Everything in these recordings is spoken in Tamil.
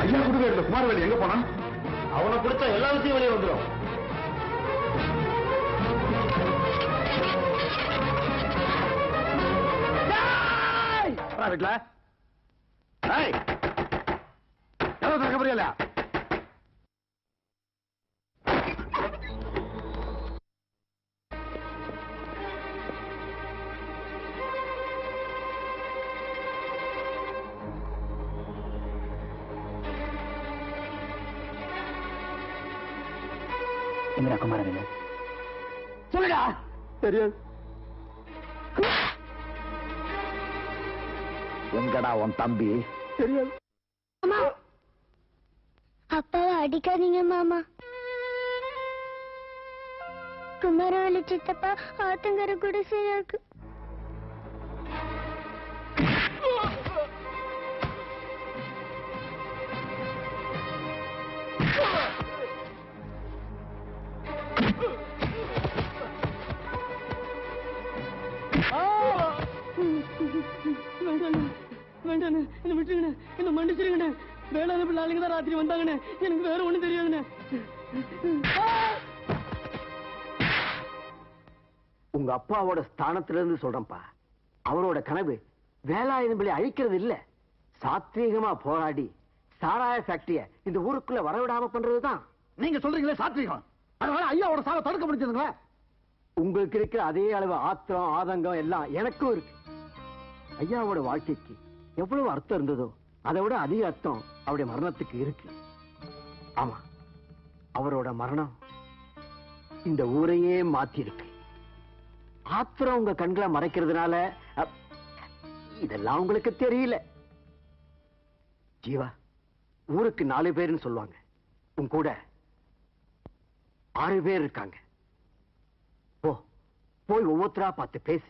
ஐயா குடுக்க இருந்த குமாரவேலி எங்க போனா? அவனை பிடிச்சா எல்லா விஷயம் வெளியே வந்துடும். வீட்டுல திறக்க முடியல. எங்கடா குமாரவேலு? சொல்லுடா. தெரியாது. எங்கடா உன் தம்பி? தெரியாது. அப்பாவை அடிக்காதீங்க மாமா. குமாரவேலு சித்தப்பா ஆத்தங்கர கூட சரியா இருக்கு. வேண்டாண்ணே, என்ன விட்டுருங்கண்ணே, என்ன மன்னிச்சிருங்கண்ணே. வேளாண் பிள்ளைங்க தான் ராத்திரி வந்தாங்கண்ணே, எனக்கு வேற ஒண்ணும் தெரியாதுண்ணே. உங்க அப்பாவோட ஸ்தானத்துல இருந்து சொல்றேன்ப்பா. அவரோட கனவு வேலாயுதங்களை அழிக்கிறது இல்ல, சாத்வீகமா போராடி சாராய ஃபேக்டரிய இந்த ஊருக்குள்ள வரவிடாம பண்றதுதான். நீங்க சொல்றீங்களே சாத்வீகம், அதனால ஐயாவோட சாவை தடுக்க முடிஞ்சதுங்களா? உங்களுக்கு இருக்கிற அதே அளவு ஆத்திரம் ஆதங்கம் எல்லாம் எனக்கும் இருக்கு. ஐயாவோட வாழ்க்கைக்கு எவ்வளவு அர்த்தம் இருந்ததோ அதை விட அதிக அர்த்தம் அவருடைய மரணத்துக்கு இருக்கு. ஆமா, அவரோட மரணம் இந்த ஊரையே மாத்தி இருக்கு. ஆத்திரம் உங்க கண்களை மறைக்கிறதுனால இதெல்லாம் உங்களுக்கு தெரியல. ஜீவா, ஊருக்கு 4 பேர்னு சொல்லுவாங்க, உன் கூட 6 பேர் இருக்காங்க. போய் ஒவ்வொருத்தரா பார்த்து பேசு.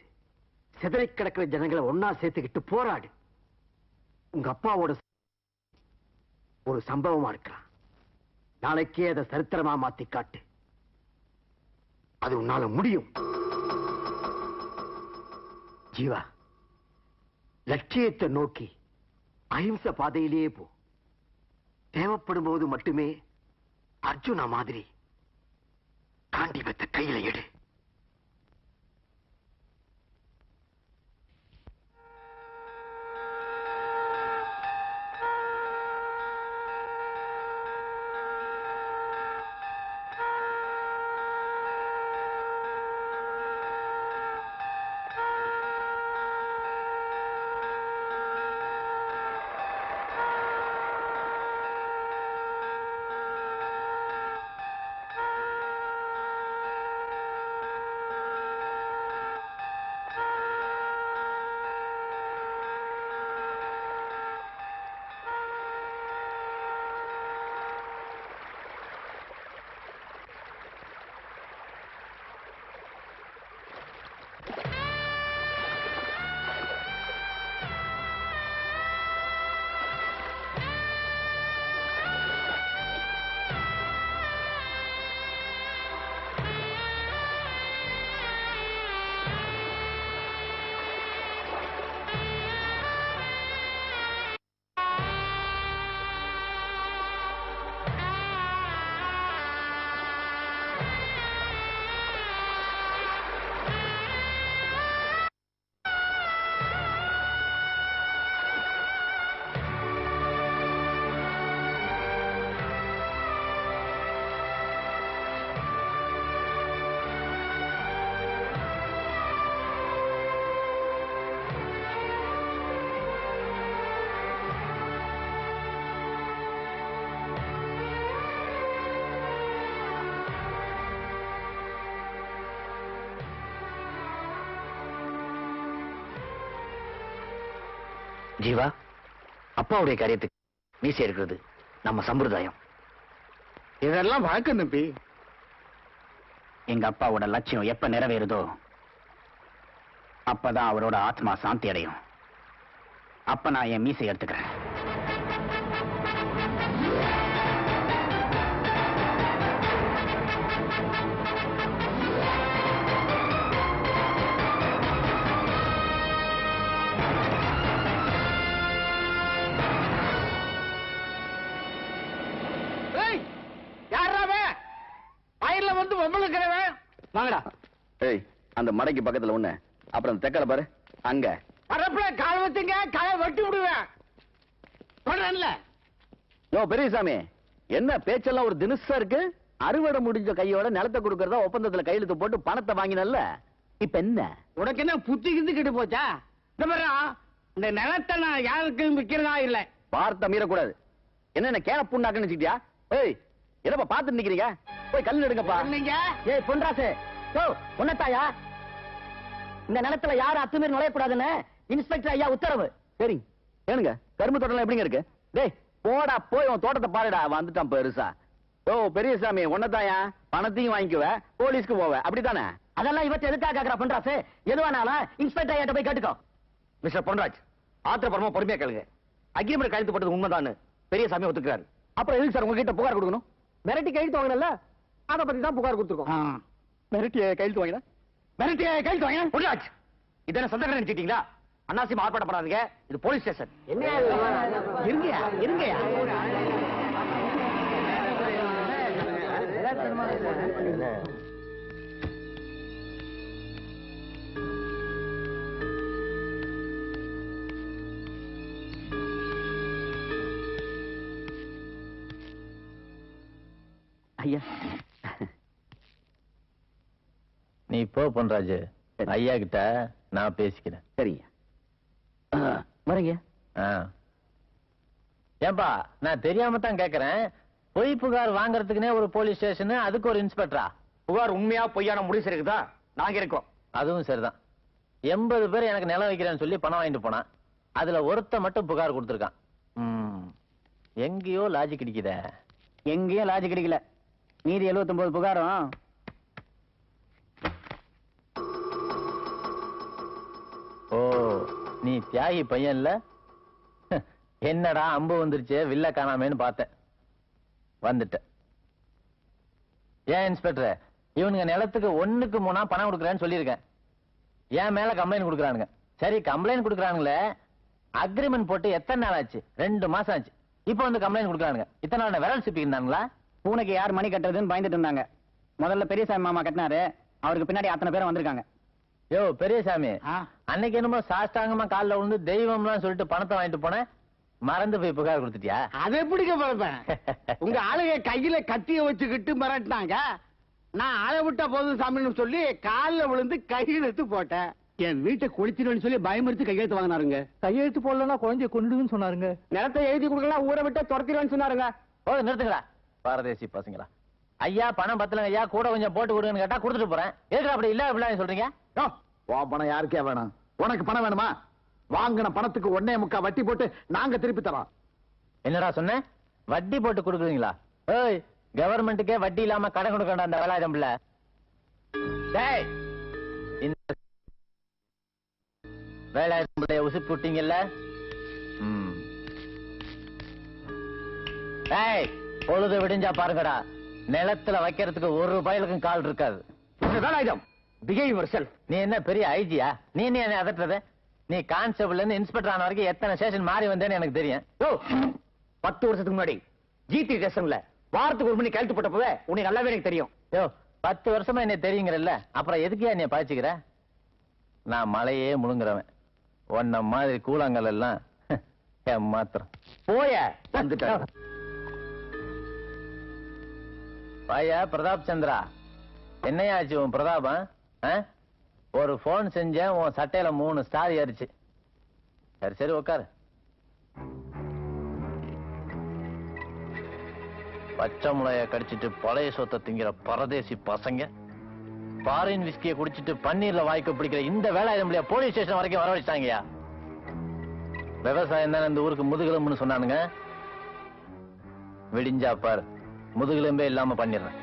சிதறி கிடக்கிற ஜனங்களை ஒன்னா சேர்த்துக்கிட்டு போராடு. உங்க அப்பாவோட ஒரு சம்பவமா இருக்கலாம், நாளைக்கே அதை சரித்திரமா மாத்தி காட்டு. அது உன்னால முடியும். ஜீவா, லட்சியத்தை நோக்கி அஹிம்சை பாதையிலேயே போ. தேவைப்படும் போது மட்டுமே அர்ஜுனா மாதிரி காண்டிபத்தை கையில எடு. ஜீவா, அப்பாவுடைய காரியத்துக்கு மீசை இருக்கிறது நம்ம சம்பிரதாயம். இதெல்லாம் வழக்கம் தம்பி. எங்க அப்பாவோட லட்சியம் எப்ப நிறைவேறுதோ அப்பதான் அவரோட ஆத்மா சாந்தி அடையும். அப்ப நான் என் மீசை எடுத்துக்கிறேன். வந்து வம்பளுக்கிறவன் வாங்கடா. ஏய், அந்த மடைக்கு பக்கத்துல ஒண்ணு, அப்புறம் தெக்கல பாரு அங்க. வரப்புல கால் வச்சுங்க, களை வெட்டி விடுவேன் சொல்றேன்ல. யோ பெரியசாமி, என்ன பேச்செல்லாம் ஒரு தினுசா இருக்கு? அறுவடை முடிஞ்ச கையோட நிலத்தை கொடுக்கறதா ஒப்பந்தத்துல கையெழுத்து போட்டு பணத்தை வாங்கினல்ல, இப்ப என்ன? உனக்கு என்ன புத்தி கிந்து கெட்டு போச்சா? இந்த மாதிரி இந்த நிலத்தை நான் யாருக்கும் விக்கிறதா இல்ல. வார்த்தை மீறக்கூடாது. என்ன கேன புண்ணாக்குன்னு வச்சுக்கிட்டியா? ஏய், என்னப்பா பாத்துட்டு நிக்கிறீங்க? போய் கல் எடுங்கப்பா. நீங்க ஏய் பொன்ராசு, உன்னத்தாயா இந்த நிலத்துல யாரும் அத்துமீறி நுழையக்கூடாதுன்னு இன்ஸ்பெக்டர் ஐயா உத்தரவு. சரி ஏனுங்க, கரும்பு தோட்டம் எப்படிங்க இருக்கு? டேய் போடா, போய் உன் தோட்டத்தை பாருடா. வந்துட்டான் பெருசா. ஓ பெரியசாமி, உன்னதாயா பணத்தையும் வாங்கிக்குவ, போலீஸ்க்கு போவ, அப்படித்தானே? அதெல்லாம் இவற்றை எதுக்காக கேக்குறா பொன்ராசு? எதுவானாலும் இன்ஸ்பெக்டர் ஐயாட்ட போய் கேட்டுக்கோ. மிஸ்டர் பொன்ராஜ், ஆத்திரப்பரமா பொறுமையா கேளுங்க. அக்ரிமெண்ட் கையெழுத்து போட்டது உண்மைதான் பெரியசாமி ஒத்துக்கிறாரு. அப்புறம் எதுக்கு சார் உங்ககிட்ட புகார் கொடுக்கணும்? மிரட்டி கையெழுத்து வாங்கினல, அதை பத்தி தான் புகார் கொடுத்துருக்கோம். மிரட்டி கையெழுத்து வாங்கினா? மிரட்டிய கைது வாங்க. பொன்ராஜ், இதென்ன சந்தேகம் நினைச்சிட்டீங்களா? அண்ணாசிமா ஆர்ப்பாட்டம் பண்ணாதீங்க, இது போலீஸ் ஸ்டேஷன். இருங்கயா இருங்கயா. ஐயா நீ போ பொன்ராஜு, ஐயா கிட்ட நான் பேசிக்கிறேன். சரிங்க, வரீங்க. ஏன்பா, நான் தெரியாம தான் கேக்குறேன். பொய் புகார் வாங்குறதுக்குனே ஒரு போலீஸ் ஸ்டேஷன், அதுக்கு ஒரு இன்ஸ்பெக்டரா? புகார் உண்மையா பொய்யான முடிவு இருக்குதா? நாங்க இருக்கோம். அதுவும் சரிதான். 80 பேர் எனக்கு நிலம் வைக்கிறேன்னு சொல்லி பணம் வாங்கிட்டு போனான். அதுல ஒருத்த மட்டும் புகார் கொடுத்துருக்கான். எங்கேயோ லாஜிக் கிடைக்குதே. எங்கேயும் லாஜிக் கிடைக்கல. மீதி 79 புகாரும் ஓ, நீ தியாகி பையன்ல? என்னடா அம்பு வந்துருச்சு, வில்ல காணாமேன்னு பார்த்தேன். வந்துட்ட. ஏன் இன்ஸ்பெக்டர், இவனுங்க நிலத்துக்கு 1க்கு 3 பணம் கொடுக்குறேன்னு சொல்லியிருக்கேன். ஏன் மேல கம்ப்ளைண்ட் கொடுக்குறானுங்க. சரி, கம்ப்ளைண்ட் கொடுக்குறானுங்களே, அக்ரிமெண்ட் போட்டு எத்தனை நாள் ஆச்சு? 2 மாசம் ஆச்சு. இப்ப வந்து கம்ப்ளைண்ட் கொடுக்குறானுங்க. இத்தனை நாள் விரல் சிப்பி இருந்தாங்களா? பூனைக்கு யார் மணி கட்டுறதுன்னு பயந்துட்டு இருந்தாங்க. முதல்ல பெரியசாமி மாமா கட்டினாரு, அவருக்கு பின்னாடி அத்தனை பேரும் வந்திருக்காங்க. யோ பெரியசாமி, அன்னைக்கு என்னமோ சாஷ்டாங்கமா காலில் விழுந்து தெய்வம்லாம் சொல்லிட்டு பணத்தை வாங்கிட்டு போனேன், மறந்து போய் புகார் கொடுத்துட்டியா? அதை பிடிக்க பார்ப்பேன். உங்க ஆளுங்க கையில கத்திய வச்சுக்கிட்டு மிரட்டினாங்க. நான் ஆளை விட்டா போதும் சாமின்னு சொல்லி காலில் விழுந்து கையெழுத்து போட்டேன். என் வீட்டை குளிச்சிடுன்னு சொல்லி பயமுறுத்தி கையெழுத்து வாங்கினாருங்க. கையெழுத்து போடலன்னா குழந்தைய கொண்டுன்னு சொன்னாருங்க. நிலத்தை எழுதி கொடுக்கலாம், ஊரை விட்டு துரத்திடுவேன்னு சொன்னாருங்க. ஓ நிறுத்துங்களா பாரதேசி பசங்களா. ஐயா பணம் பத்தலங்க ஐயா, கூட கொஞ்சம் போட்டு கொடுங்கன்னு கேட்டா கொடுத்துட்டு போறேன். எதுக்கு அப்படி இல்ல இப்படி சொல்றீங்க? உன் பணம் யாருக்கே வேணும்? உனக்கு பணம் வேணுமா? வாங்கின பணத்துக்கு 1.25 வட்டி போட்டு நாங்க திருப்பி தரோம். என்னடா சொன்ன? வட்டி போட்டு கொடுக்குறீங்களா? ஏய், கவர்மெண்ட்டுக்கே வட்டி இல்லாம கடன் கொடுக்கணும் அந்த வேலாயுதம் பிள்ளை. டேய், இந்த வேலாயுதம் பிள்ளைய உசுப்பு விட்டீங்கல்ல? டேய், பொழுது விடிஞ்சா பாருங்கடா, நிலத்துல வைக்கிறதுக்கு ஒரு பயலுக்கும் கால் இருக்காது. Velayudham, behave yourself. நீ என்ன பெரிய ஐஜியா? நீ என்ன அதட்டுறது? நீ கான்ஸ்டபிள் இருந்து இன்ஸ்பெக்டர் ஆன வரைக்கும் எத்தனை ஸ்டேஷன் மாறி வந்தேன்னு எனக்கு தெரியும். 10 வருஷத்துக்கு முன்னாடி ஜிடி ஸ்டேஷன்ல வாரத்துக்கு ஒரு மணி கையெழுத்து போட்டப்பவே உனக்கு நல்லாவே எனக்கு தெரியும். 10 வருஷமா என்ன தெரியுங்கிறல்ல, அப்புறம் எதுக்கே என்னை பாய்ச்சிக்கிற? நான் மலையே முழுங்குறவன். உன்ன மாதிரி கூழாங்கல் எல்லாம் மாத்திரம் போய வந்துட்டேன். பாயா பிரதாப் சந்திரா, என்னையாச்சு உன் பிரதாபம்? ஒரு போன் செஞ்சேன், உன் சட்டையில 3 ஸ்டார் ஏறிச்சு. சரி சரி உட்காரு. பச்சை முளைய கடிச்சிட்டு பழைய சொத்தை திங்கிற பரதேசி பசங்க, பாரின் விஸ்கியை குடிச்சிட்டு பன்னீர்ல வாய்க்கு பிடிக்கிற இந்த வேலாயுதம் போலீஸ் ஸ்டேஷன் வரைக்கும் வரவழைச்சிட்டாங்கயா. விவசாயம் தானே இந்த ஊருக்கு முதுகெலும்புன்னு சொன்னானுங்க. விடிஞ்சா பார், முதுகெலும்பே இல்லாம பண்ணிடுறேன்.